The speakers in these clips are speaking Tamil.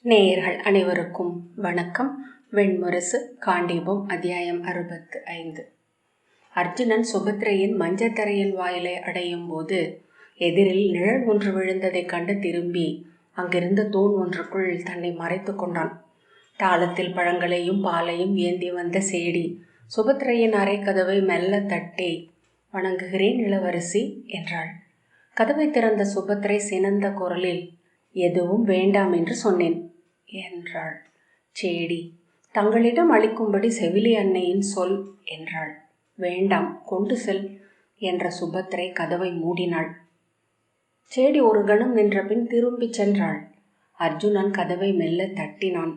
நேயர்கள் அனைவருக்கும் வணக்கம். வெண்முரசு காண்டீபம் அத்தியாயம் 65. அர்ஜுனன் சுபத்திரையின் மஞ்சத்தரையில் வாயிலை அடையும் போது எதிரில் நிழல் ஒன்று விழுந்ததைக் கண்டு திரும்பி அங்கிருந்த தூண் ஒன்றுக்குள் தன்னை மறைத்து கொண்டான். தாளத்தில் பழங்களையும் பாலையும் ஏந்தி வந்த சேடி சுபத்திரையின் அறை கதவை மெல்ல தட்டி, "வணங்குகிறேன் இளவரசி" என்றாள். கதவை திறந்த சுபத்திரை சினந்த குரலில், "எதுவும் வேண்டாம் என்று சொன்னேன்" என்றாள். சேடி, "தங்களிடம் அளிக்கும்படி செவிலி அன்னையின் சொல்" என்றாள். "வேண்டாம், கொண்டு செல்" என்ற சுபத்திரை கதவை மூடினாள். சேடி ஒரு கணம் நின்ற பின் திரும்பிச் சென்றாள். அர்ஜுனன் கதவை மெல்ல தட்டினான்.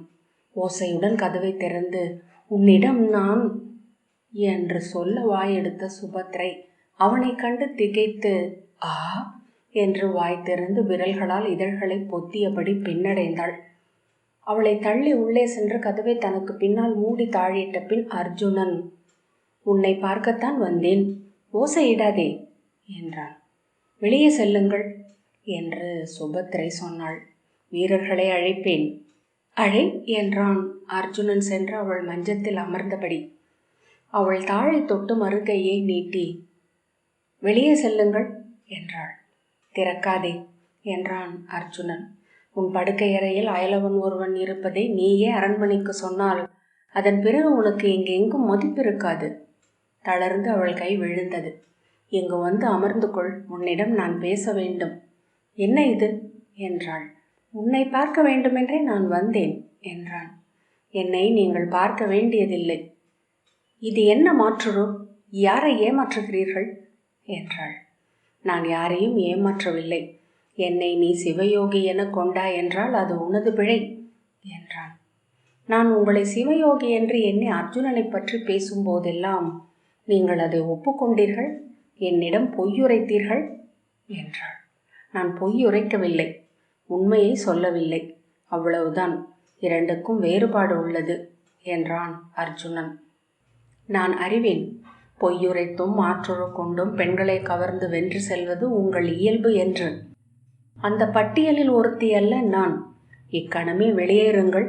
ஓசையுடன் கதவை திறந்து, "உன்னிடம் நான்" என்று சொல்ல வாயெடுத்த சுபத்திரை அவனை கண்டு திகைத்து, "ஆ" என்று வாய் திறந்து விரல்களால் இதழ்களை பொத்தியபடி பின்னடைந்தாள். அவளை தள்ளி உள்ளே சென்று கதவை தனக்கு பின்னால் மூடி தாழிட்ட பின் அர்ஜுனன், "உன்னை பார்க்கத்தான் வந்தேன், ஓசையிடாதே" என்றான். "வெளியே செல்லுங்கள்" என்று சுபத்திரை சொன்னாள். "வீரர்களை அழைப்பேன்." "அழை" என்றான் அர்ஜுனன் சென்று அவள் மஞ்சத்தில் அமர்ந்தபடி. அவள் தாழை தொட்டு மறுகையை நீட்டி, "வெளியே செல்லுங்கள்" என்றாள். "திறக்காதே" என்றான் அர்ஜுனன். "உன் படுக்கையறையில் அயலவன் ஒருவன் இருப்பதை நீயே அரண்மனைக்கு சொன்னால் அதன் பிறகு உனக்கு இங்கு எங்கும் மதிப்பிருக்காது." தளர்ந்து அவள் கை விழுந்தது. "இங்கு வந்து அமர்ந்து கொள், உன்னிடம் நான் பேச வேண்டும்." "என்ன இது?" என்றாள். "உன்னை பார்க்க வேண்டுமென்றே நான் வந்தேன்" என்றான். "என்னை நீங்கள் பார்க்க வேண்டியதில்லை." "இது என்ன மாற்றுரு? யாரை ஏமாற்றுகிறீர்கள்?" என்றாள். "நான் யாரையும் ஏமாற்றவில்லை. என்னை நீ சிவயோகி என கொண்டாய் என்றால் அது உனது பிழை" என்றான். "நான் உங்களை சிவயோகி என்று எண்ணி அர்ஜுனனை பற்றி பேசும்போதெல்லாம் நீங்கள் அதை ஒப்புக்கொண்டீர்கள், என்னிடம் பொய்யுரைத்தீர்கள்" என்றாள். "நான் பொய்யுரைக்கவில்லை, உண்மையை சொல்லவில்லை, அவ்வளவுதான். இரண்டுக்கும் வேறுபாடு உள்ளது" என்றான் அர்ஜுனன். "நான் அறிவேன். பொய்யுரைத்தும் மாற்றுரு கொண்டும் பெண்களை கவர்ந்து வென்று செல்வது உங்கள் இயல்பு என்று. அந்த பட்டியலில் ஒருத்தி அல்ல நான். இக்கணமே வெளியேறுங்கள்"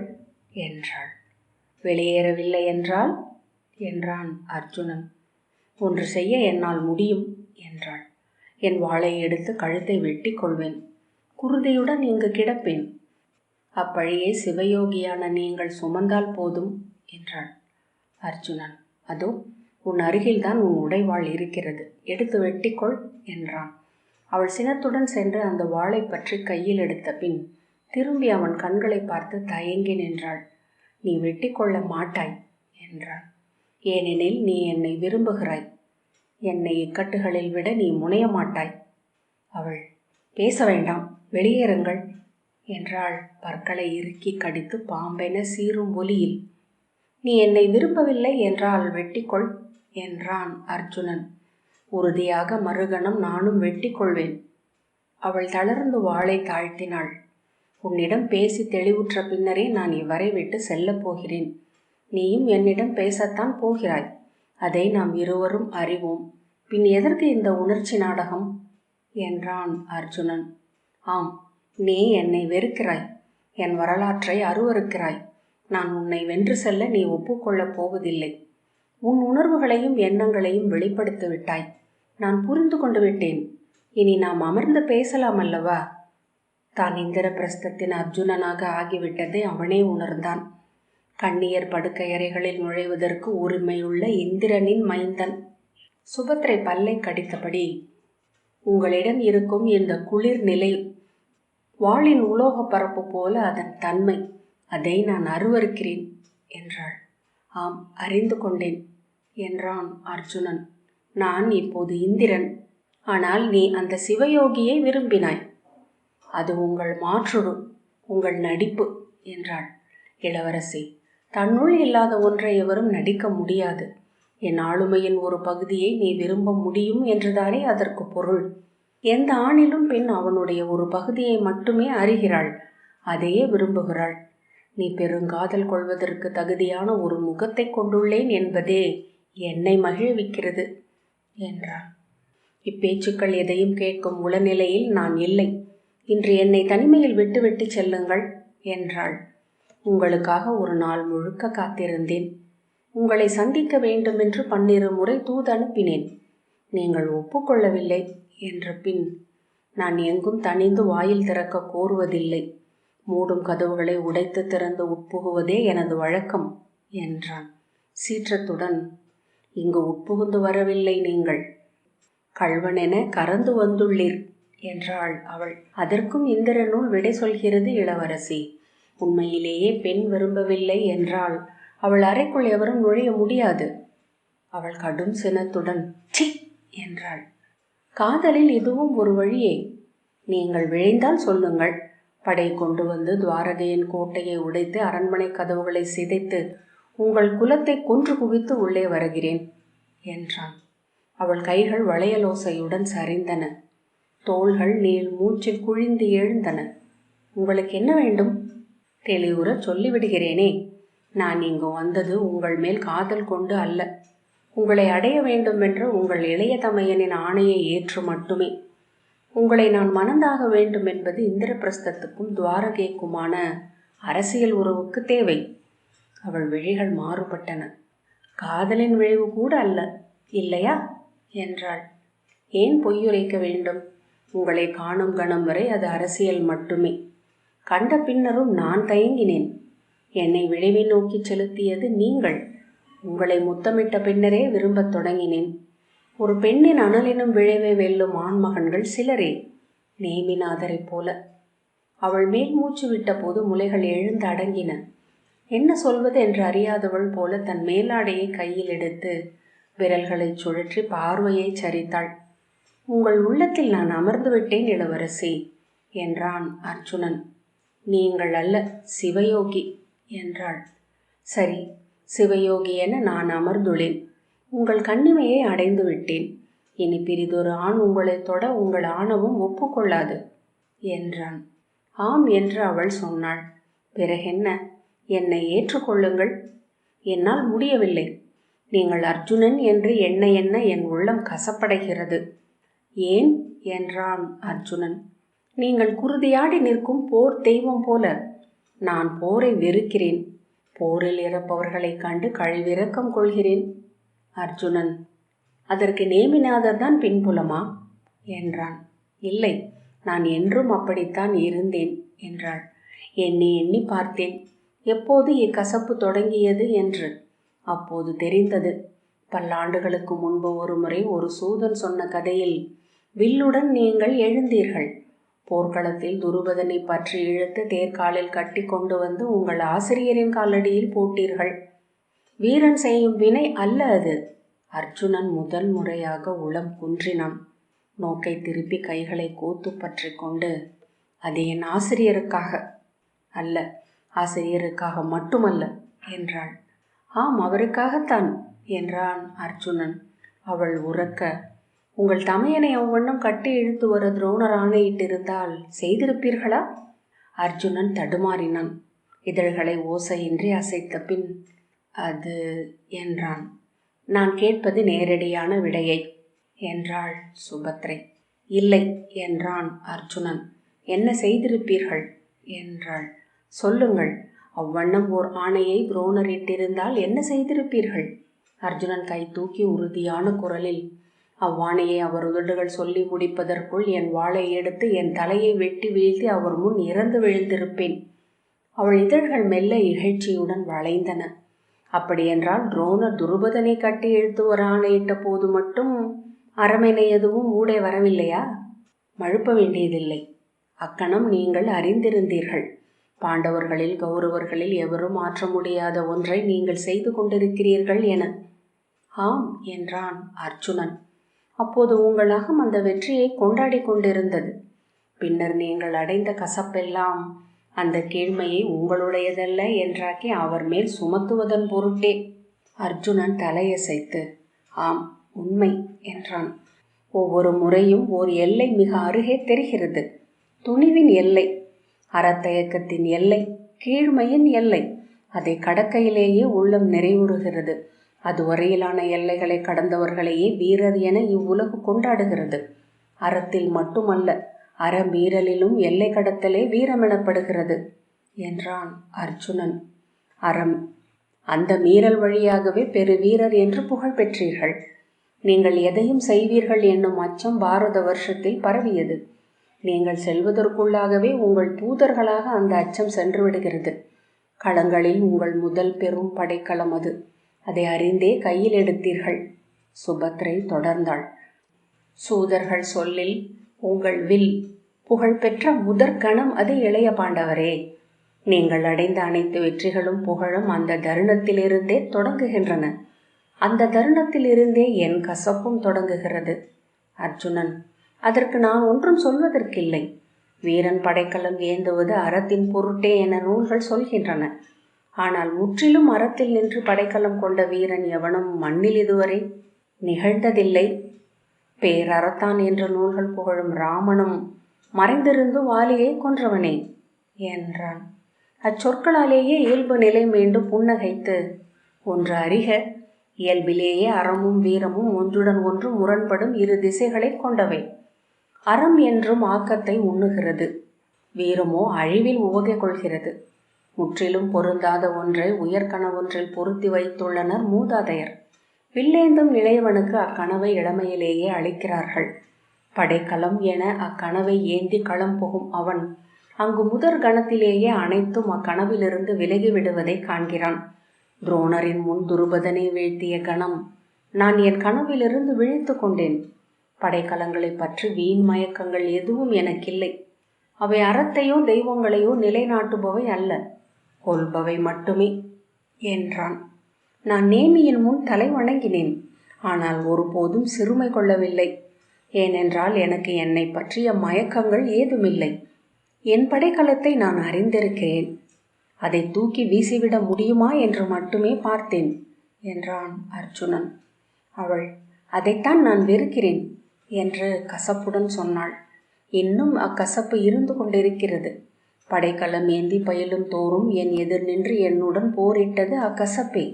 என்றாள். "வெளியேறவில்லை என்றால்?" என்றான் அர்ஜுனன். "ஒன்று செய்ய என்னால் முடியும்" என்றாள். "என் வாளை எடுத்து கழுத்தை வெட்டி கொள்வேன். குருதியுடன் இங்கு கிடப்பேன். அப்பழியை சிவயோகியான நீங்கள் சுமந்தால் போதும்" என்றாள். அர்ஜுனன், "அதோ உன் அருகில்தான் உன் உடைவாள் இருக்கிறது, எடுத்து வெட்டிக்கொள்" என்றான். அவள் சினத்துடன் சென்று அந்த வாளை பற்றி கையில் எடுத்த பின் திரும்பி அவன் கண்களை பார்த்து தயங்கி நின்றாள். "நீ வெட்டி கொள்ள மாட்டாய்" என்றான். "ஏனெனில் நீ என்னை விரும்புகிறாய். என்னை இக்கட்டுகளில் விட நீ முனைய மாட்டாய்." அவள், "பேச வேண்டாம், வெளியேறுங்கள்" என்றாள், பற்களை இறுக்கி கடித்து பாம்பென சீரும் ஒலியில். "நீ என்னை விரும்பவில்லை என்றால் வெட்டிக்கொள்" என்றான் அர்ஜுனன். உறுதியாக மறுகணம் நானும் வெட்டி கொள்வேன். அவள் தளர்ந்து வாளை தாழ்த்தினாள். "உன்னிடம் பேசி தெளிவுற்ற பின்னரே நான் இவரை விட்டு செல்லப் போகிறேன். நீயும் என்னிடம் பேசத்தான் போகிறாய். அதை நாம் இருவரும் அறிவோம். பின் எதற்கு இந்த உணர்ச்சி நாடகம்?" என்றான் அர்ஜுனன். "ஆம், நீ என்னை வெறுக்கிறாய், என் வரலாற்றை அருவருக்கிறாய். நான் உன்னை வென்று செல்ல நீ ஒப்புக்கொள்ளப் போவதில்லை. உன் உணர்வுகளையும் எண்ணங்களையும் வெளிப்படுத்தி விட்டாய். நான் புரிந்து கொண்டு விட்டேன். இனி நாம் அமர்ந்து பேசலாம் அல்லவா?" தான் இந்திரபிரஸ்தத்தின் அர்ஜுனனாக ஆகிவிட்டதை அவனே உணர்ந்தான். கன்னியர் படுக்கையறைகளில் நுழைவதற்கு உரிமையுள்ள இந்திரனின் மைந்தன். சுபத்திரை பல்லை கடித்தபடி, "உங்களிடம் இருக்கும் இந்த குளிர் நிலை வாளின் உலோக பரப்பு போல அதன் தன்மை, அதை நான் அருவருக்கிறேன்" என்றாள். "ஆம், அறிந்து கொண்டேன்" என்றான் அர்ஜுனன். "நான் இப்போது இந்திரன். ஆனால் நீ அந்த சிவயோகியை விரும்பினாய். அது உங்கள் மாற்றுரு, உங்கள் நடிப்பு" என்றாள். "இளவரசி, தன்னுள் இல்லாத ஒன்றை எவரும் நடிக்க முடியாது. என் ஆளுமையின் ஒரு பகுதியை நீ விரும்ப முடியும் என்றுதானே அதற்கு பொருள். எந்த ஆணிலும் பெண் அவனுடைய ஒரு பகுதியை மட்டுமே அறிகிறாள், அதையே விரும்புகிறாள். நீ பெருங்காதல் கொள்வதற்கு தகுதியான ஒரு முகத்தை கொண்டுள்ளேன் என்பதே என்னை மகிழ்விக்கிறது" என்றான். "இப்பேச்சுக்கள் எதையும் கேட்கும் உளநிலையில் நான் இல்லை. இன்று என்னை தனிமையில் விட்டுவிட்டு செல்லுங்கள்" என்றாள். உங்களுக்காக ஒரு நாள் முழுக்க காத்திருந்தேன். உங்களை சந்திக்க வேண்டுமென்று 12 முறை தூதனுப்பினேன். நீங்கள் ஒப்புக்கொள்ளவில்லை என்ற பின் நான் எங்கும் தனிந்து வாயில் திறக்க கோருவதில்லை. மூடும் கதவுகளை உடைத்து திறந்து உட்புகுவதே எனது வழக்கம் என்றான் சீற்றத்துடன். இங்கு உட்புகுந்து வரவில்லை, நீங்கள் கள்வனென கறந்து வந்துள்ளீர் என்றாள் அவள். அதற்கும் இந்திரனுள் விடை சொல்கிறது இளவரசி. உண்மையிலேயே பெண் விரும்பவில்லை என்றால் அவள் அறைக்குள் எவரும் நுழைய முடியாது. அவள் கடும் சினத்துடன் சி என்றாள். காதலில் இதுவும் ஒரு வழியே. நீங்கள் விழைந்தால் சொல்லுங்கள். படை கொண்டு வந்து துவாரகையின் கோட்டையை உடைத்து அரண்மனை கதவுகளை சிதைத்து உங்கள் குலத்தை கொன்று குவித்து உள்ளே வருகிறேன் என்றான். அவள் கைகள் வளையலோசையுடன் சரிந்தன. தோள்கள் நீள் மூச்சில் குழிந்து எழுந்தன. உங்களுக்கு என்ன வேண்டும்? தெளிவுற சொல்லிவிடுகிறேனே. நான் இங்கு வந்தது உங்கள் மேல் காதல் கொண்டு அல்ல. உங்களை அடைய வேண்டுமென்ற உங்கள் இளைய தமையனின் ஆணையை ஏற்று மட்டுமே. உங்களை நான் மணந்தாக வேண்டும் என்பது இந்திரபிரஸ்தத்துக்கும் துவாரகைக்குமான அரசியல் உறவுக்கு தேவை. அவள் விழிகள் மாறுபட்டன. காதலின் விளைவு கூட அல்ல, இல்லையா என்றாள். ஏன் பொய்யுரைக்க வேண்டும்? உங்களை காணும் கணம் வரை அது அரசியல் மட்டுமே. கண்ட பின்னரும் நான் தயங்கினேன். என்னை விளைவை நோக்கி செலுத்தியது நீங்கள். உங்களை முத்தமிட்ட பின்னரே விரும்பத் தொடங்கினேன். ஒரு பெண்ணின் அனலினும் விளைவை வெல்லும் ஆண்மகன்கள் சிலரே, நேமிநாதரை போல. அவள் மேல் மூச்சு விட்ட போது முலைகள் எழுந்து அடங்கின. என்ன சொல்வது என்று அறியாதவள் போல தன் மேலாடையை கையில் எடுத்து விரல்களை சுழற்றி பார்வையை சரித்தாள். உங்கள் உள்ளத்தில் நான் அமர்ந்து விட்டேன் இளவரசி என்றான் அர்ஜுனன். நீங்கள் அல்ல, சிவயோகி என்றாள். சரி, சிவயோகி என நான் அமர்ந்துள்ளேன். உங்கள் கண்ணிமையை அடைந்து விட்டேன். இனி பிரிதொரு ஆண் உங்களை தொட உங்கள் ஆணவம் ஒப்புக்கொள்ளாது என்றான். ஆம் என்று அவள் சொன்னாள். பிறகென்ன? என்னை ஏற்றுக்கொள்ளுங்கள். என்னால் முடியவில்லை. நீங்கள் அர்ஜுனன் என்று எண்ண எண்ண என் உள்ளம் கசப்படைகிறது. ஏன் என்றான் அர்ஜுனன். நீங்கள் குருதியாடி நிற்கும் போர் தெய்வம் போல. நான் போரை வெறுக்கிறேன். போரில் இறப்பவர்களை கண்டு கழிவிரக்கம் கொள்கிறேன். அர்ஜுனன். அதற்கு நேமிநாதர் தான் பின்புலமா என்றான். இல்லை, நான் என்றும் அப்படித்தான் இருந்தேன் என்றாள். எண்ணி எண்ணி பார்த்தேன் எப்போது இக்கசப்பு தொடங்கியது என்று. அப்போது தெரிந்தது. பல்லாண்டுகளுக்கு முன்பு ஒரு முறை ஒரு சூதன் சொன்ன கதையில் வில்லுடன் நீங்கள் எழுந்தீர்கள். போர்க்களத்தில் துருபதனை பற்றி இழுத்து தேர்காலில் கட்டி கொண்டு வந்து உங்கள் ஆசிரியரின் காலடியில் போட்டீர்கள். வீரன் செய்யும் வினை அல்ல அது. அர்ஜுனன் முதல் முறையாக உளம் குன்றினான். நோக்கை திருப்பி கைகளை கோத்து பற்றி கொண்டு, அது என் ஆசிரியருக்காக அல்ல, ஆசிரியருக்காக மட்டுமல்ல என்றாள். ஆம், அவருக்காகத்தான் என்றான் அர்ஜுனன். அவள் உரக்க, உங்கள் தமையனை அவ்வண்ணம் கட்டி இழுத்து வர துரோணர் ஆணையிட்டிருந்தால் செய்திருப்பீர்களா? அர்ஜுனன் தடுமாறினான். இதழ்களை ஓசையின்றி அசைத்த பின் அது என்றான். நான் கேட்பது நேரடியான விடையை என்றாள் சுபத்ரை. இல்லை என்றான் அர்ஜுனன். என்ன செய்திருப்பீர்கள் என்றாள். சொல்லுங்கள். அவ்வண்ணம் ஓர் ஆணையை துரோணர் இட்டிருந்தால் என்ன செய்திருப்பீர்கள்? அர்ஜுனன் கை தூக்கி உறுதியான குரலில், அவ்வாணையை அவர் உதடுகள் சொல்லி முடிப்பதற்குள் என் வாளை எடுத்து என் தலையை வெட்டி வீழ்த்தி அவர் முன் இறந்து விழுந்திருப்பேன். அவள் இதழ்கள் மெல்ல இகழ்ச்சியுடன் வளைந்தன. அப்படியென்றால் துரோணர் துருபதனை கட்டி இழுத்து ஒரு ஆணையிட்ட போது மட்டும் அரமெனை எதுவும் ஊடே வரவில்லையா? மழுப்ப வேண்டியதில்லை. அக்கணம் நீங்கள் அறிந்திருந்தீர்கள். பாண்டவர்களில் கௌரவர்களில் எவரும் ஆற்ற முடியாத ஒன்றை நீங்கள் செய்து கொண்டிருக்கிறீர்கள் என. ஆம் என்றான் அர்ஜுனன். அப்போது உங்கள் அகம் அந்த வெற்றியை கொண்டாடி கொண்டிருந்தது. பின்னர் நீங்கள் அடைந்த கசப்பெல்லாம் அந்த கீழ்மையை உங்களுடையதல்ல என்றாக்கி அவர் மேல் சுமத்துவதன் பொருட்டே. அர்ஜுனன் தலையசைத்து ஆம், உண்மை என்றான். ஒவ்வொரு முறையும் ஓர் எல்லை மிக அருகே தெரிகிறது. துணிவின் எல்லை, அறத்தயக்கத்தின் எல்லை, கீழ்மையின் எல்லை. அதை கடக்கையிலேயே உள்ளம் நிறைவுறுகிறது. அதுவரையிலான எல்லைகளை கடந்தவர்களையே வீரர் என இவ்வுலகு கொண்டாடுகிறது. அறத்தில் மட்டுமல்ல, அறமீறலிலும் எல்லை கடத்தலே வீரம் எனப்படுகிறது. என்றான் அர்ஜுனன். அறம். அந்த மீறல் வழியாகவே பெருவீரர் என்று புகழ் பெற்றீர்கள். நீங்கள் எதையும் செய்வீர்கள் என்னும் அச்சம் பாரத வருஷத்தில் பரவியது. நீங்கள் செல்வதற்குள்ளாகவே உங்கள் தூதர்களாக அந்த அச்சம் சென்று விடுகிறது. களங்களில் உங்கள் முதல் பெரும் படைக்களம் அது. அதை அறிந்தே கையில் எடுத்தீர்கள். சுபத்ரை தொடர்ந்தாள். சூதர்கள் சொல்லில் உங்கள் வில் புகழ்பெற்ற முதற்கணம் அது இளைய பாண்டவரே. நீங்கள் அடைந்த அனைத்து வெற்றிகளும் புகழும் அந்த தருணத்திலிருந்தே தொடங்குகின்றன. அந்த தருணத்திலிருந்தே என் கசப்பும் தொடங்குகிறது. அர்ஜுனன். அதற்கு நான் ஒன்றும் சொல்வதற்கில்லை. வீரன் படைக்கலம் ஏந்துவது அறத்தின் பொருட்டே என நூல்கள் சொல்கின்றன. ஆனால் முற்றிலும் அறத்தில் நின்று படைக்கலம் கொண்ட வீரன் எவனும் மண்ணில் இதுவரை நிகழ்ந்ததில்லை. பேரறத்தான் என்ற நூல்கள் புகழும் ராமனும் மறைந்திருந்து வாலியை கொன்றவனே என்றான். அச்சொற்களாலேயே இயல்பு நிலை மீண்டும் புன்னகைத்து, ஒன்று அறிக, இயல்பிலேயே அறமும் வீரமும் ஒன்றுடன் ஒன்று முரண்படும் இரு திசைகளை கொண்டவை. அறம் என்றும் ஆக்கத்தை உண்ணுகிறது, வீரமோ அழிவில் உவகை கொள்கிறது. முற்றிலும் பொருந்தாத ஒன்றை உயர்கனவொன்றில் பொருத்தி வைத்துள்ளனர் மூதாதையர். வில்லேந்தும் இளையவனுக்கு அக்கனவை இளமையிலேயே அளிக்கிறார்கள். படைக்கலம் என அக்கனவை ஏந்தி களம் புகும் அவன் அங்கு முதற் கணத்திலேயே அனைத்தும் அக்கனவிலிருந்து விலகி விடுவதை காண்கிறான். துரோணரின் முன் துருபதனை வீழ்த்திய கணம் நான் என் கனவிலிருந்து விழித்து கொண்டேன். படைக்கலங்களை பற்றி வீண் மயக்கங்கள் எதுவும் எனக்கில்லை. அவை அறத்தையோ தெய்வங்களையோ நிலைநாட்டுபவை அல்ல, கொல்பவை மட்டுமே என்றான். நான் நேமியின் முன் தலை வணங்கினேன். ஆனால் ஒருபோதும் சிறுமை கொள்ளவில்லை. ஏனென்றால் எனக்கு என்னை பற்றிய மயக்கங்கள் ஏதுமில்லை. என் படைக்கலத்தை நான் அறிந்திருக்கிறேன். அதை தூக்கி வீசிவிட முடியுமா என்று மட்டுமே பார்த்தேன் என்றான் அர்ஜுனன். அவள், அதைத்தான் நான் வெறுக்கிறேன் என்று கசப்புடன் சொன்னாள். இன்னும் அக்கசப்பு இருந்து கொண்டிருக்கிறது. படைக்கலம் ஏந்தி பயிலும் தோறும் என் எதிர் நின்று என்னுடன் போரிட்டது அக்கசப்பே.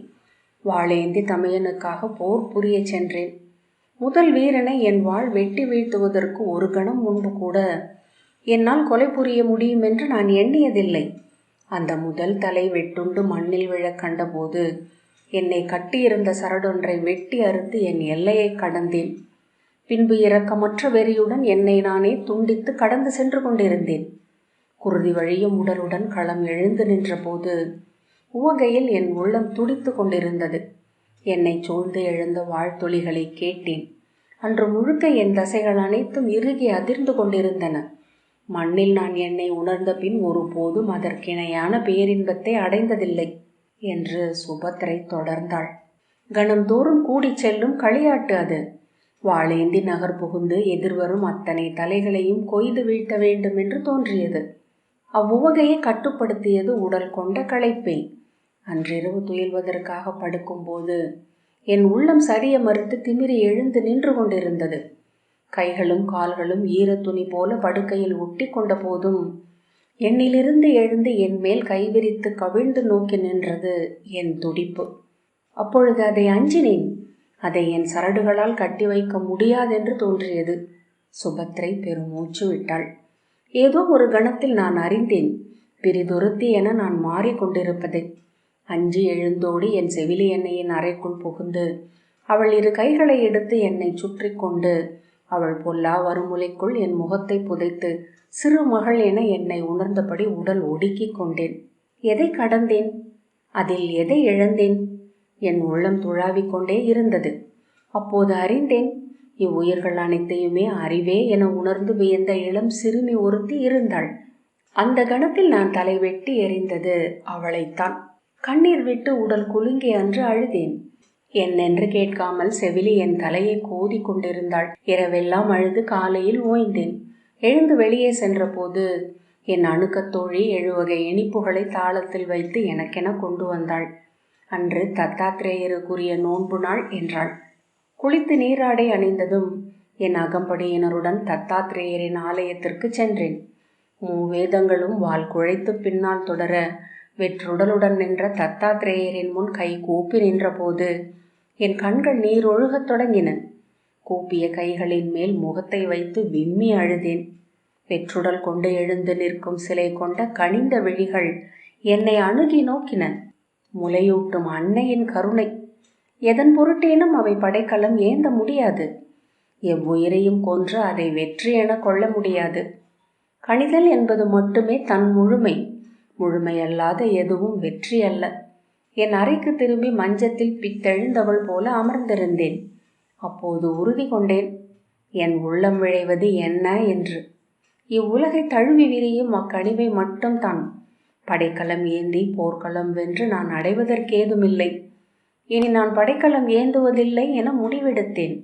வாளேந்தி தமையனுக்காக போர் புரிய சென்றேன். முதல் வீரனை என் வாழ் வெட்டி வீழ்த்துவதற்கு ஒரு கணம் முன்பு கூட என்னால் கொலை புரிய முடியும் என்று நான் எண்ணியதில்லை. அந்த முதல் தலை வெட்டுண்டு மண்ணில் விழ கண்டபோது என்னை கட்டியிருந்த சரடொன்றை வெட்டி அறுத்து என் எல்லையை கடந்தேன். பின்பு இரக்கமற்ற வெறியுடன் என்னை நானே துண்டித்து கடந்து சென்று கொண்டிருந்தேன். குருதி வழியும் உடலுடன் களம் எழுந்து நின்ற போது உவகையில் என் உள்ளம் துடித்து கொண்டிருந்தது. என்னை சூழ்ந்து எழுந்த வாழ்த்தொலிகளை கேட்டேன். அன்று முழுக்க என் தசைகள் அனைத்தும் இறுகி அதிர்ந்து கொண்டிருந்தன. மண்ணில் நான் என்னை உணர்ந்த பின் ஒருபோதும் அதற்கிணையான பேரின்பத்தை அடைந்ததில்லை என்று சுபத்ரை தொடர்ந்தாள். கணந்தோறும் கூடி செல்லும் களியாட்டு அது. வாளேந்தி நகர் புகுந்து எதிர்வரும் அத்தனை தலைகளையும் கொய்து வீழ்த்த வேண்டும் என்று தோன்றியது. அவ்வுவகையை கட்டுப்படுத்தியது உடல் கொண்ட களைப்பே. அன்றிரவு துயில்வதற்காக படுக்கும்போது என் உள்ளம் சரிய மறுத்து திமிரி எழுந்து நின்று கொண்டிருந்தது. கைகளும் கால்களும் ஈரத்துணி போல படுக்கையில் ஒட்டி கொண்ட போதும் என்னிலிருந்து எழுந்து என் மேல் கைவிரித்து கவிழ்ந்து நோக்கி நின்றது என் துடிப்பு. அப்பொழுது அதை அஞ்சினேன். அதை என் சரடுகளால் கட்டி வைக்க முடியாதென்று தோன்றியது. சுபத்ரை பெருமூச்சு விட்டாள். ஏதோ ஒரு கணத்தில் நான் அறிந்தேன், பிரிதுருத்தி என நான் மாறிக்கொண்டிருப்பதை. அஞ்சி எழுந்தோடி என் செவிலி எண்ணெயின் அறைக்குள் புகுந்து அவள் இரு கைகளை எடுத்து என்னை சுற்றி கொண்டு அவள் பொல்லா வருமுலைக்குள் என் முகத்தை புதைத்து சிறு மகள் என என்னை உணர்ந்தபடி உடல் ஒடுக்கி கொண்டேன். எதை கடந்தேன்? அதில் எதை இழந்தேன்? என் உள்ளம் துழாவிக் கொண்டே இருந்தது. அப்போது அறிந்தேன், இவ்வுயிர்கள் அனைத்தையுமே அறிவே என உணர்ந்து வியந்த இளம் சிறுமி ஒருத்தி இருந்தாள். அந்த கணத்தில் நான் தலை வெட்டி எறிந்தது அவளைத்தான். கண்ணீர் விட்டு உடல் குலுங்கி அன்று அழுதேன். என்னென்று கேட்காமல் செவிலி என் தலையை கோதி கொண்டிருந்தாள். இரவெல்லாம் அழுது காலையில் ஓய்ந்தேன். எழுந்து வெளியே சென்ற போது என் அணுக்கத்தோழி 7 வகை இனிப்புகளை தாளத்தில் வைத்து எனக்கென கொண்டு வந்தாள். அன்று தத்தாத்திரேயருக்குரிய நோன்பு நாள் என்றாள். குளித்து நீராடை அணிந்ததும் என் அகம்படியினருடன் தத்தாத்திரேயரின் ஆலயத்திற்கு சென்றேன். 3 வேதங்களும் வால் குழைத்து பின்னால் தொடர வெற்றுடலுடன் நின்ற தத்தாத்திரேயரின் முன் கை கூப்பி நின்ற போது என் கண்கள் நீர் ஒழுகத் தொடங்கின. கூப்பிய கைகளின் மேல் முகத்தை வைத்து விம்மி அழுதேன். வெற்றுடல் கொண்டு எழுந்து நிற்கும் சிலை கொண்ட கனிந்த விழிகள் என்னை அணுகி நோக்கின. முலையூட்டும் அன்னையின் கருணை. எதன் பொருட்டேனும் அவை படைக்கலம் ஏந்த முடியாது. எவ்வுயிரையும் கொன்று அதை வெற்றி என கொள்ள முடியாது. கணிதல் என்பது மட்டுமே தன் முழுமை. முழுமையல்லாத எதுவும் வெற்றி அல்ல. என் அறைக்கு திரும்பி மஞ்சத்தில் பித்தெழுந்தவள் போல அமர்ந்திருந்தேன். அப்போது உறுதி கொண்டேன், என் உள்ளம் விழைவது என்ன என்று. இவ்வுலகை தழுவி விரியும் அக்கனிவை மட்டும்தான். படைக்கலம் ஏந்தி போர்க்களம் வென்று நான் அடைவதற்கேதுமில்லை. இனி நான் படைக்கலம் ஏந்துவதில்லை என முடிவெடுத்தேன்.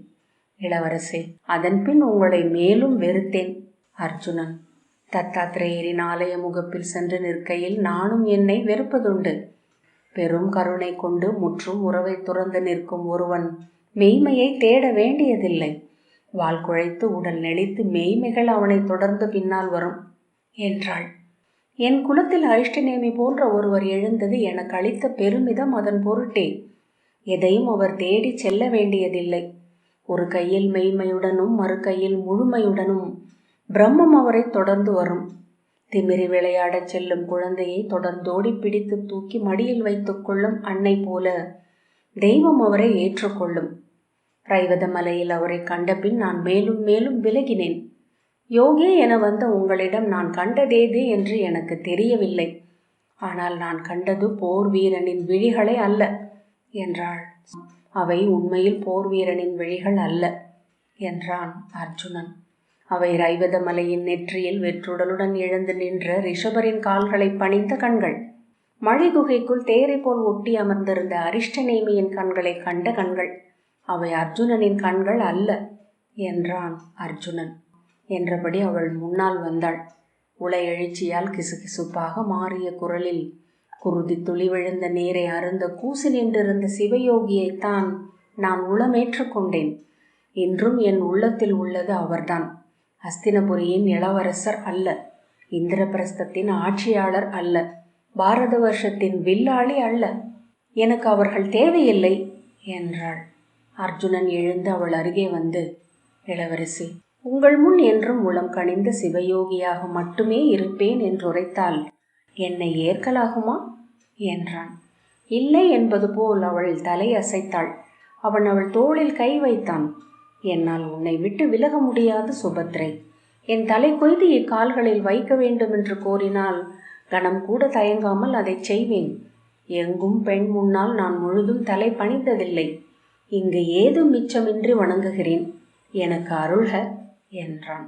இளவரசே, அதன்பின் உங்களை மேலும் வெறுத்தேன். அர்ஜுனன். தத்தாத்திரேயரின் ஆலய முகப்பில் சென்று நிற்கையில் நானும் என்னை வெறுப்பதுண்டு. பெரும் கருணை கொண்டு முற்றும் உறவை துறந்து நிற்கும் ஒருவன் மெய்மையை தேட வேண்டியதில்லை. வால் குழைத்து உடல் நெளித்து மெய்மைகள் அவனை தொடர்ந்து பின்னால் வரும் என்றாள். என் குலத்தில் அரிஷ்டநேமி போன்ற ஒருவர் எழுந்தது எனக்கு அளித்த பெருமிதம் அதன் பொருட்டே. எதையும் அவர் தேடி செல்ல வேண்டியதில்லை. ஒரு கையில் மெய்மையுடனும் மறு கையில் முழுமையுடனும் பிரம்மம் அவரை தொடர்ந்து வரும். திமிரி விளையாடச் செல்லும் குழந்தையை தொடர்ந்தோடி பிடித்து தூக்கி மடியில் வைத்துக் கொள்ளும் அன்னை போல தெய்வம் அவரை ஏற்றுக்கொள்ளும். ரைவத மலையில் அவரை கண்டபின் நான் மேலும் மேலும் விலகினேன். யோகே என வந்த உங்களிடம் நான் கண்டதேது என்று எனக்கு தெரியவில்லை. ஆனால் நான் கண்டது போர் வீரனின் விழிகளை அல்ல என்றாள். அவை உண்மையில் போர் வீரனின் விழிகள் அல்ல என்றான் அர்ஜுனன். அவை ரைவத மலையின் நெற்றியில் வெற்றுடலுடன் எழுந்து நின்ற ரிஷபரின் கால்களை பணிந்த கண்கள். மழை குகைக்குள் தேரை போல் ஒட்டி அமர்ந்திருந்த அரிஷ்டநேமியின் கண்களை கண்ட கண்கள். அவை அர்ஜுனனின் கண்கள் அல்ல என்றான் அர்ஜுனன். என்றபடி அவள் முன்னால் வந்தாள். உள எழுச்சியால் கிசுகிசுப்பாக மாறிய குரலில் குருதி துளி விழுந்த நீரை அருந்த கூசி நின்றிருந்த சிவயோகியைத்தான் நான் உளமேற்றுக் கொண்டேன். இன்றும் என் உள்ளத்தில் உள்ளது அவர்தான். அஸ்தினபுரியின் இளவரசர் அல்ல, இந்திரபிரஸ்தத்தின் ஆட்சியாளர் அல்ல, பாரத வருஷத்தின் வில்லாளி அல்ல. எனக்கு அவர்கள் தேவையில்லை என்றாள். அர்ஜுனன் எழுந்து அவள் அருகே வந்து, இளவரசி, உங்கள் முன் என்றும் உளம் கனிந்த சிவயோகியாக மட்டுமே இருப்பேன் என்றுரைத்தால் என்னை ஏற்கலாகுமா என்றான். இல்லை என்பது போல் அவள் தலை அசைத்தாள். அவன் அவள் தோளில் கை வைத்தான். என்னால் உன்னை விட்டு விலக முடியாது சுபத்ரை. என் தலை கொய்து இக்கால்களில் வைக்க வேண்டும் என்று கோரினால் கணம் கூட தயங்காமல் அதை செய்வேன். எங்கும் பெண் முன்னால் நான் முழுதும் தலை பணிந்ததில்லை. இங்கு ஏதும் மிச்சமின்றி வணங்குகிறேன். எனக்கு அருள்க என்றான்.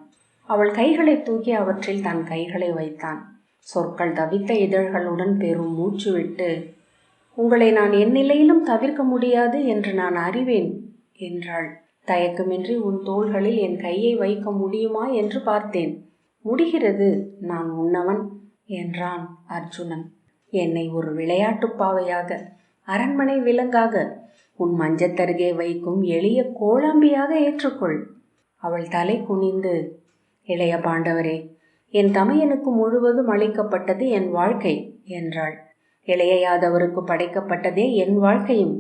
அவள் கைகளை தூக்கி அவற்றில் தன் கைகளை வைத்தான். சொற்கள் தவித்த இதழ்களுடன் பெரும் மூச்சு விட்டு, உங்களை நான் என் நிலையிலும் தவிர்க்க முடியாது என்று நான் அறிவேன் என்றாள். தயக்கமின்றி உன் தோள்களில் என் கையை வைக்க முடியுமா என்று பார்த்தேன். முடிகிறது, நான் உன்னவன் என்றான் அர்ஜுனன். என்னை ஒரு விளையாட்டுப் பாவையாக, அரண்மனை விலங்காக, உன் மஞ்சத்தருகே வைக்கும் எளிய கோளாம்பியாக ஏற்றுக்கொள். அவள் தலை குனிந்து, இளைய பாண்டவரே, என் தமையனுக்கு முழுவதும் அளிக்கப்பட்டது என் வாழ்க்கை என்றாள். இளைய யாதவருக்கு படைக்கப்பட்டதே என் வாழ்க்கையும்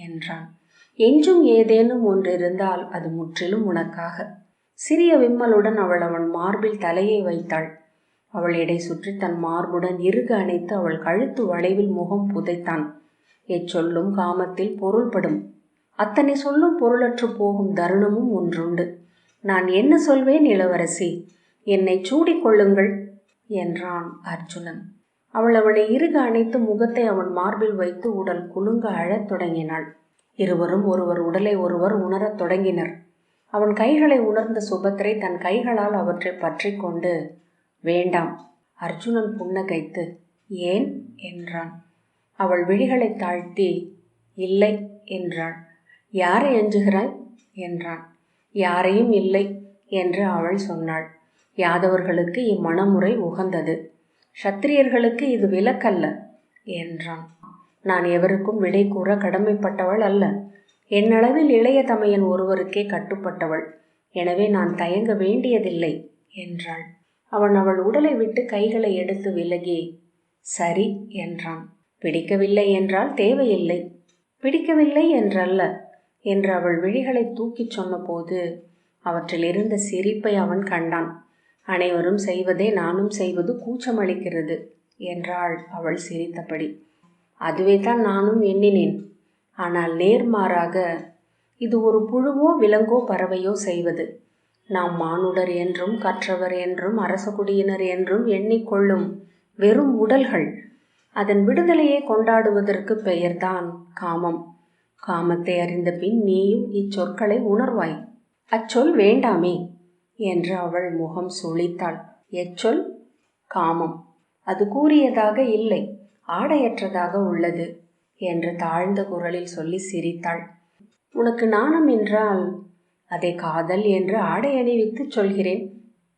என்றான். எஞ்சும் ஏதேனும் ஒன்று இருந்தால் அது முற்றிலும் உனக்காக. சிறிய விம்மலுடன் அவள் அவன் மார்பில் தலையை வைத்தாள். அவள் எடை சுற்றி தன் மார்புடன் இறுக அணைத்து அவள் கழுத்து வளைவில் முகம் புதைத்தான். எச்சொல்லும் காமத்தில் பொருள்படும். அத்தனை சொல்லும் பொருளற்று போகும் தருணமும் ஒன்றுண்டு. நான் என்ன சொல்வேன் இளவரசி, என்னை சூடிக்கொள்ளுங்கள் என்றான் அர்ஜுனன். அவள் அவளை இறுக அணைத்து முகத்தை அவன் மார்பில் வைத்து உடல் குலுங்க அழத் தொடங்கினாள். இருவரும் ஒருவர் உடலை ஒருவர் உணரத் தொடங்கினர். அவன் கைகளை உணர்ந்த சுபத்ரை தன் கைகளால் அவற்றை பற்றி கொண்டு, வேண்டாம். அர்ஜுனன் புன்னகைத்து, ஏன் என்றான். அவள் விழிகளை தாழ்த்தி, இல்லை என்றாள். யாரை அஞ்சுகிறாய் என்றான். யாரையும் இல்லை என்று அவள் சொன்னாள். யாதவர்களுக்கு இம்மணமுறை உகந்தது, சத்திரியர்களுக்கு இது விலக்கல்ல என்றான். நான் எவருக்கும் விடை கூற கடமைப்பட்டவள் அல்ல. என்னளவில் இளைய தமையன் ஒருவருக்கே கட்டுப்பட்டவள். எனவே நான் தயங்க வேண்டியதில்லை என்றாள். அவன் அவள் உடலை விட்டு கைகளை எடுத்து விலகி, சரி என்றான். பிடிக்கவில்லை என்றால் தேவையில்லை. பிடிக்கவில்லை என்றல்ல என்று அவள் விழிகளை தூக்கிச் சொன்னபோது அவற்றில் இருந்த சிரிப்பை அவன் கண்டான். அனைவரும் செய்வதே நானும் செய்வது கூச்சமளிக்கிறது என்றாள் அவள் சிரித்தபடி. அதுவே தான் நானும் எண்ணினேன். ஆனால் நேர்மாறாக இது ஒரு புழுவோ விலங்கோ பறவையோ செய்வது. நாம் மானுடர் என்றும் கற்றவர் என்றும் அரசகுடியினர் என்றும் எண்ணிக்கொள்ளும் வெறும் உடல்கள். அதன் விடுதலையை கொண்டாடுவதற்கு பெயர்தான் காமம். காமத்தை அறிந்த பின் நீயும் இச்சொற்களை உணர்வாய். அச்சொல் வேண்டாமே என்று அவள் முகம் சுளித்தாள். எச்சொல்? காமம். அது கூறியதாக இல்லை, ஆடையற்றதாக உள்ளது என்று தாழ்ந்த குரலில் சொல்லி சிரித்தாள். உனக்கு நாணம் என்றால் அதை காதல் என்று ஆடை அணிவித்து சொல்கிறேன்.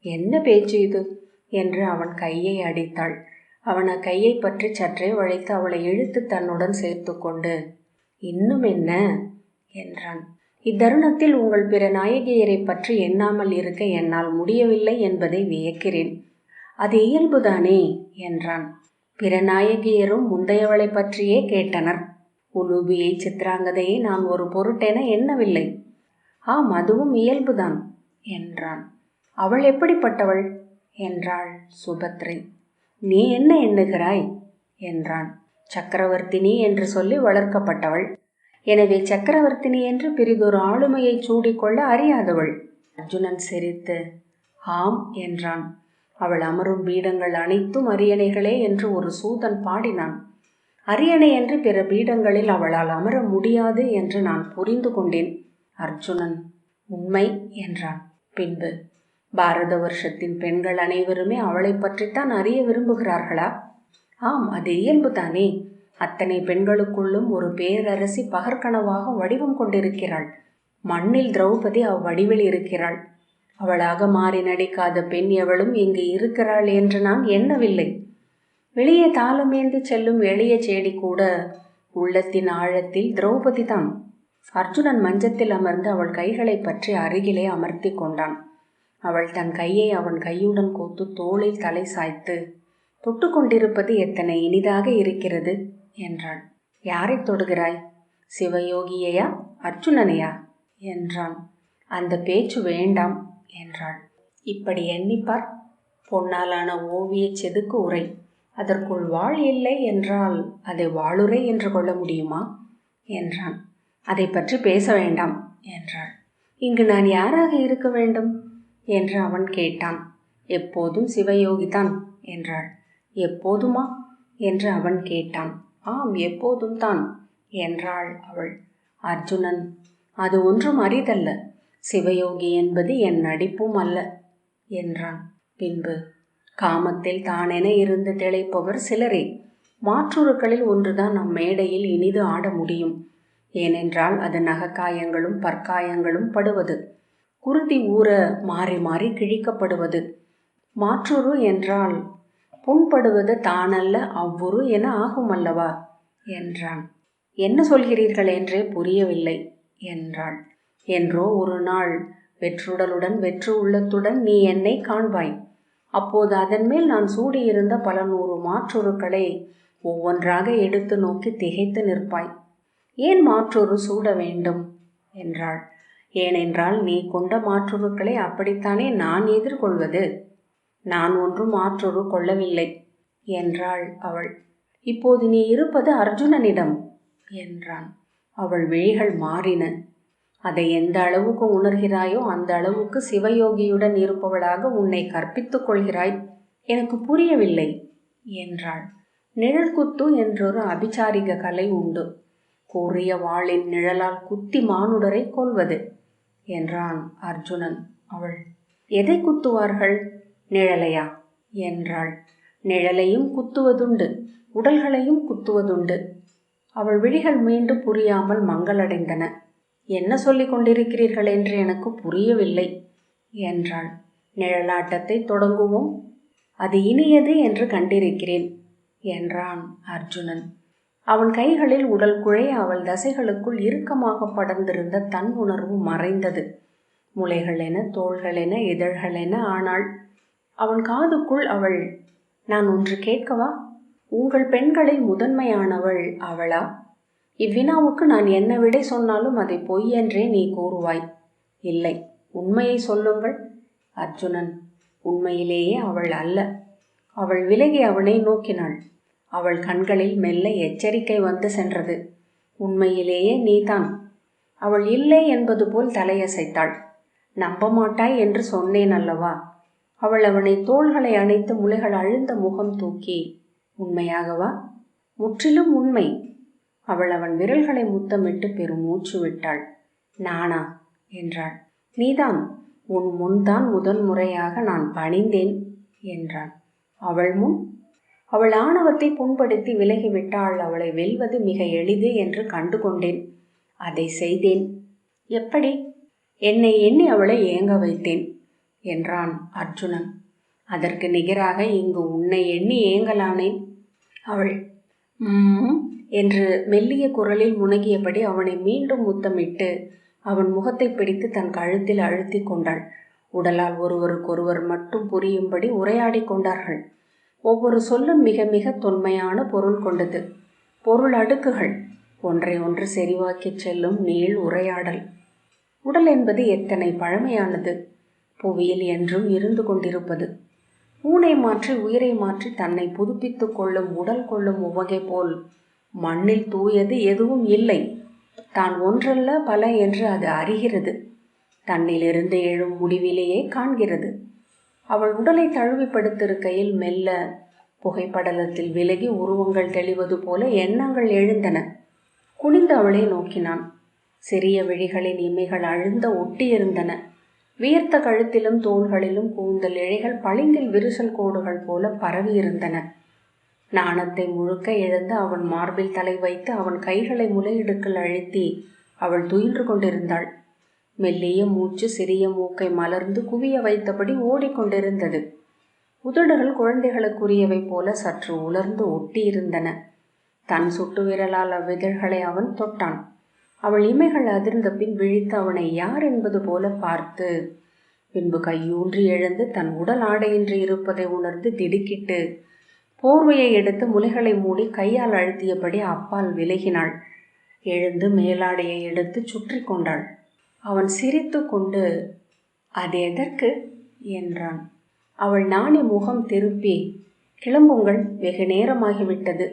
என்ன பேச்சு இது என்று அவன் கையை அடித்தாள். அவன் கையை பற்றி சற்றே வளைத்து அவளை இழுத்து தன்னுடன் சேர்த்து கொண்டு, இன்னும் என்ன என்றான். இத்தருணத்தில் உங்கள் பிற நாயகியரை பற்றி எண்ணாமல் இருக்க என்னால் முடியவில்லை என்பதை வியக்கிறேன். அது இயல்புதானே என்றான். பிற நாயகியரும் முந்தையவளை பற்றியே கேட்டனர். உலூபியை சித்ராங்கதையை நான் ஒரு பொருட்டென எண்ணவில்லை. ஆம், அதுவும் இயல்புதான் என்றான். அவள் எப்படிப்பட்டவள் என்றாள் சுபத்ரை. நீ என்ன எண்ணுகிறாய் என்றான். சக்கரவர்த்தினி என்று சொல்லி வளர்க்கப்பட்டவள். எனவே சக்கரவர்த்தினி என்று பிரிதொரு ஆளுமையை சூடிக்கொள்ள அறியாதவள். அர்ஜுனன் சிரித்து ஆம் என்றான். அவள் அமரும் பீடங்கள் அனைத்தும் அரியணைகளே என்று ஒரு சூதன் பாடினான். அரியணை என்று பிற பீடங்களில் அவளால் அமர முடியாது என்று நான் புரிந்து கொண்டேன். அர்ஜுனன் உண்மை என்றான். பின்பு, பாரத வருஷத்தின் பெண்கள் அனைவருமே அவளை பற்றித்தான் அறிய விரும்புகிறார்களா? ஆம், அது இயல்புதானே. அத்தனை பெண்களுக்குள்ளும் ஒரு பேரரசி பகற்கனவாக வடிவம் கொண்டிருக்கிறாள். மண்ணில் திரௌபதி அவ்வடிவில் இருக்கிறாள். அவளாக மாறி நடிக்காத பெண் எவளும் இங்கு இருக்கிறாள் என்று நான் எண்ணவில்லை. வெளியே தாளமேந்தி செல்லும் எளிய செடி கூட உள்ளத்தின் ஆழத்தில் திரௌபதி தான். அர்ஜுனன் மஞ்சத்தில் அமர்ந்து அவள் கைகளை பற்றி அருகிலே அமர்த்தி கொண்டான். அவள் தன் கையை அவன் கையுடன் கோத்து தோளில் தலை சாய்த்து, தொட்டு கொண்டிருப்பது எத்தனை இனிதாக இருக்கிறது என்றாள். யாரை தொடுகிறாய்? சிவயோகியையா அர்ஜுனனையா என்றான். அந்த பேச்சு வேண்டாம் என்றாள். இப்படி எண்ணிப்பார். பொன்னாலான ஓவிய செதுக்கு உரை. அதற்குள் வாழ் இல்லை என்றால் அதை வாளுரை என்று கொள்ள முடியுமா என்றான். அதை பற்றி பேச வேண்டாம் என்றாள். இங்கு நான் யாராக இருக்க வேண்டும் என்று அவன் கேட்டான். எப்போதும் சிவயோகிதான் என்றாள். எப்போதுமா என்று அவன் கேட்டான். ஆம், எப்போதும் தான் என்றாள் அவள். அர்ஜுனன் அது ஒன்றும் அரிதல்ல. சிவயோகி என்பது என் நடிப்பும் அல்ல என்றான். பின்பு, காமத்தில் தானென இருந்து திளைப்பவர் சிலரே. மாற்றுருக்களில் ஒன்றுதான் நம் மேடையில் இனிது ஆட முடியும். ஏனென்றால் அது நகக்காயங்களும் பற்காயங்களும் படுவது, குருதி ஊற மாறி மாறி கிழிக்கப்படுவது. மாற்றுரு என்றால் புண்படுவது தானல்ல அவ்வுரு என ஆகும் அல்லவா என்றான். என்ன சொல்கிறீர்கள் என்றே புரியவில்லை என்றாள். என்றோ ஒரு நாள் வெற்றுடலுடன் வெற்று உள்ளத்துடன் நீ என்னை காண்பாய். அப்போது அதன் மேல் நான் சூடியிருந்த பல 100 மாற்றுருக்களை ஒவ்வொன்றாக எடுத்து நோக்கி திகைத்து நிற்பாய். ஏன் மாற்றுரு சூட வேண்டும் என்றாள். ஏனென்றால் நீ கொண்ட மாற்றுருக்களை அப்படித்தானே நான் எதிர்கொள்வது. நான் ஒன்றும் மாற்றுரு கொள்ளவில்லை என்றாள் அவள். இப்போது நீ இருப்பது அர்ஜுனனிடம் என்றான். அவள் விழிகள் மாறின. அதை எந்த அளவுக்கு உணர்கிறாயோ அந்த அளவுக்கு சிவயோகியுடன் இருப்பவளாக உன்னை கற்பித்துக் கொள்கிறாய். எனக்கு புரியவில்லை என்றாள். நிழல் குத்து என்றொரு அபிச்சாரிக கலை உண்டு. கூறிய வாளின் நிழலால் குத்தி மானுடரை கொள்வது என்றான் அர்ஜுனன். அவள், எதை குத்துவார்கள்? நிழலையா என்றாள். நிழலையும் குத்துவதுண்டு, உடல்களையும் குத்துவதுண்டு. அவள் விழிகள் மீண்டும் புரியாமல் மங்களடைந்தன. என்ன சொல்லிக் கொண்டிருக்கிறீர்கள் என்று எனக்கு புரியவில்லை என்றாள். நிழலாட்டத்தை தொடங்குவோம். அது இனியது என்று கண்டிருக்கிறேன் என்றான் அர்ஜுனன். அவன் கைகளில் உடல் குழைய அவள் தசைகளுக்குள் இறுக்கமாக படர்ந்திருந்த தன் உணர்வு மறைந்தது. முளைகளென தோள்களென இதழ்களென ஆனாள். அவன் காதுக்குள் அவள், நான் ஒன்று கேட்கவா? உங்கள் பெண்களில் முதன்மையானவள் அவளா? இவ்வினாவுக்கு நான் என்ன விடை சொன்னாலும் அதை பொய் என்றே நீ கூறுவாய். இல்லை, உண்மையை சொல்லுங்கள். அர்ஜுனன், உண்மையிலேயே அவள் அல்ல. அவள் விலகி அவனை நோக்கினாள். அவள் கண்களில் மெல்ல எச்சரிக்கை வந்து சென்றது. உண்மையிலேயே நீதான். அவள் இல்லை என்பது போல் தலையசைத்தாள். நம்ப மாட்டாய் என்று சொன்னேன் அல்லவா? அவள் அவனை தோள்களை அணைத்து முலைகள் அழுந்த முகம் தூக்கி, உண்மையாகவா? முற்றிலும் உண்மை. அவள் அவன் விரல்களை முத்தமிட்டு பெருமூச்சு விட்டாள். நானா என்றாள். நீதான். உன் முன்தான் முதன் முறையாக நான் பணிந்தேன் என்றான். அவள் முன்? அவள் ஆணவத்தை புண்படுத்தி விலகிவிட்டாள். அவளை வெல்வது மிக எளிது என்று கண்டு கொண்டேன். அதை செய்தேன். எப்படி? என்னை எண்ணி அவளை ஏங்க வைத்தேன் என்றான் அர்ஜுனன். அதற்கு நிகராக இங்கு உன்னை எண்ணி ஏங்கலானேன். அவள் என்று மெல்லிய குரலில் முனகியபடி அவனை மீண்டும் முத்தமிட்டு அவன் முகத்தை பிடித்து தன் கழுத்தில் அழுத்தி கொண்டாள். உடலால் ஒருவருக்கொருவர் மட்டும் புரியும்படி உரையாடி கொண்டார்கள். ஒவ்வொரு சொல்லும் மிக மிக தொன்மையான பொருள் கொண்டது. பொருள் அடுக்குகள், ஒன்றை ஒன்று செறிவாக்கிச் செல்லும் நீள் உரையாடல். உடல் என்பது எத்தனை பழமையானது! புவியில் என்றும் இருந்து கொண்டிருப்பது. ஊனை மாற்றி உயிரை மாற்றி தன்னை புதுப்பித்து கொள்ளும் உடல் கொள்ளும் உவகை போல் மண்ணில் தூயது எதுவும் இல்லை. தான் ஒன்றல்ல பல என்று அது அறிகிறது. தன்னிலிருந்து எழும் முடிவிலேயே காண்கிறது. அவள் உடலை தழுவிப்படுத்திருக்கையில் மெல்ல புகைப்படலத்தில் விலகி உருவங்கள் தெளிவது போல எண்ணங்கள் எழுந்தன. குனிந்து அவளை நோக்கினான். சிறிய விழிகளின் இமைகள் அழுந்த ஒட்டியிருந்தன. வியர்த்த கழுத்திலும் தோள்களிலும் கூந்தல் இழைகள் பளிங்கில் விரிசல் கோடுகள் போல பரவியிருந்தன. நாணத்தை முழுக்க இழந்து அவன் மார்பில் தலை வைத்து அவன் கைகளை முலையிடுக்கில் அழுத்தி அவள் துயின்று கொண்டிருந்தாள். மெல்லிய மூச்சு சிறிய மூக்கை மலர்ந்து குவிய வைத்தபடி ஓடிக்கொண்டிருந்தது. உதடுகள் குழந்தைகளுக்குரியவை போல சற்று உலர்ந்து ஒட்டியிருந்தன. தன் சுட்டு விரலால் அவ்விதழ்களை அவன் தொட்டான். அவள் இமைகள் அதிர்ந்த பின் விழித்து அவனை யார் என்பது போல பார்த்து பின்பு கையூன்றி எழுந்து தன் உடல் ஆடையின்றி இருப்பதை உணர்ந்து திடுக்கிட்டு போர்வையை எடுத்து முலைகளை மூடி கையால் அழுத்தியபடி அப்பால் விலகினாள். எழுந்து மேலாடையை எடுத்து சுற்றி கொண்டாள். அவன் சிரித்து கொண்டு, அது எதற்கு என்றான். அவள் நாணி முகம் திருப்பி, கிளம்புங்கள், வெகு நேரமாகிவிட்டது.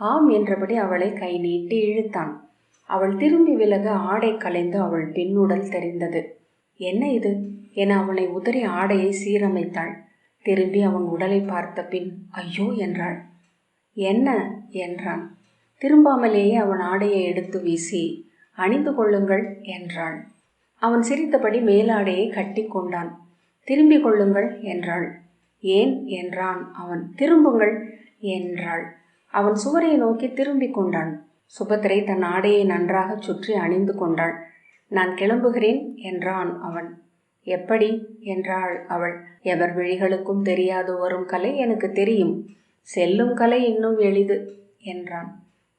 ஆம் என்றபடி அவளை கை நீட்டி இழுத்தான். அவள் திரும்பி விலக ஆடை கலைந்து அவள் பின்னுடல் தெரிந்தது. என்ன இது என அவனை உதறி ஆடையை சீரமைத்தாள். திரும்பி அவன் உடலை பார்த்த பின் ஐயோ என்றாள். என்ன என்றான். திரும்பாமலேயே அவன் ஆடையை எடுத்து வீசி அணிந்து கொள்ளுங்கள் என்றாள். அவன் சிரித்தபடி மேலாடையை கட்டி கொண்டான். திரும்பிக் கொள்ளுங்கள் என்றாள். ஏன் என்றான் அவன். திரும்புங்கள் என்றாள். அவன் சுவரை நோக்கி திரும்பிக் கொண்டான். சுபத்திரை தன் ஆடையை நன்றாக சுற்றி அணிந்து கொண்டாள். நான் கிளம்புகிறேன் என்றான் அவன். எப்படி என்றாள் அவள். எவர் விழிகளுக்கும் தெரியாது வரும் கலை எனக்கு தெரியும். செல்லும் கலை இன்னும் எளிது என்றான்.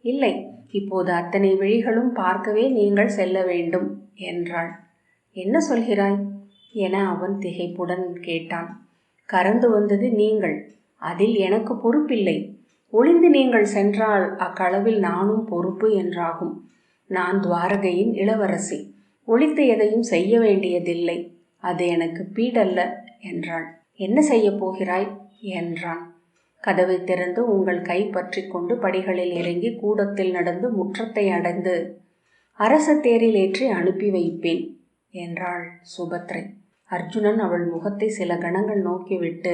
இல்லை, இப்போது அத்தனை விழிகளும் பார்க்கவே நீங்கள் செல்ல வேண்டும் என்றாள். என்ன சொல்கிறாய் என அவன் திகைப்புடன் கேட்டான். கறந்து வந்தது நீங்கள், அதில் எனக்கு பொறுப்பில்லை. ஒளிந்து நீங்கள் சென்றால் அக்களவில் நானும் பொறுப்பு என்றாகும். நான் துவாரகையின் இளவரசி. ஒளித்து எதையும் செய்ய வேண்டியதில்லை. அது எனக்கு பீடல்ல என்றாள். என்ன செய்ய போகிறாய் என்றான். கதவை திறந்து உங்கள் கை பற்றி கொண்டு படிகளில் இறங்கி கூடத்தில் நடந்து முற்றத்தை அடைந்து அரச தேரில் ஏற்றி அனுப்பி வைப்பேன் என்றாள் சுபத்ரை. அர்ஜுனன் அவள் முகத்தை சில கணங்கள் நோக்கிவிட்டு,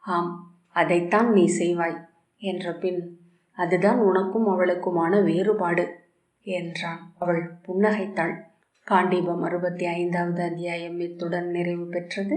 ஆம், அதைத்தான் நீ செய்வாய் என்ற பின், அதுதான் உனக்கும் அவளுக்குமான வேறுபாடு என்றான். அவள் புன்னகைத்தாள். காண்டீபம் 65வது அத்தியாயம் இத்துடன் நிறைவு பெற்றது.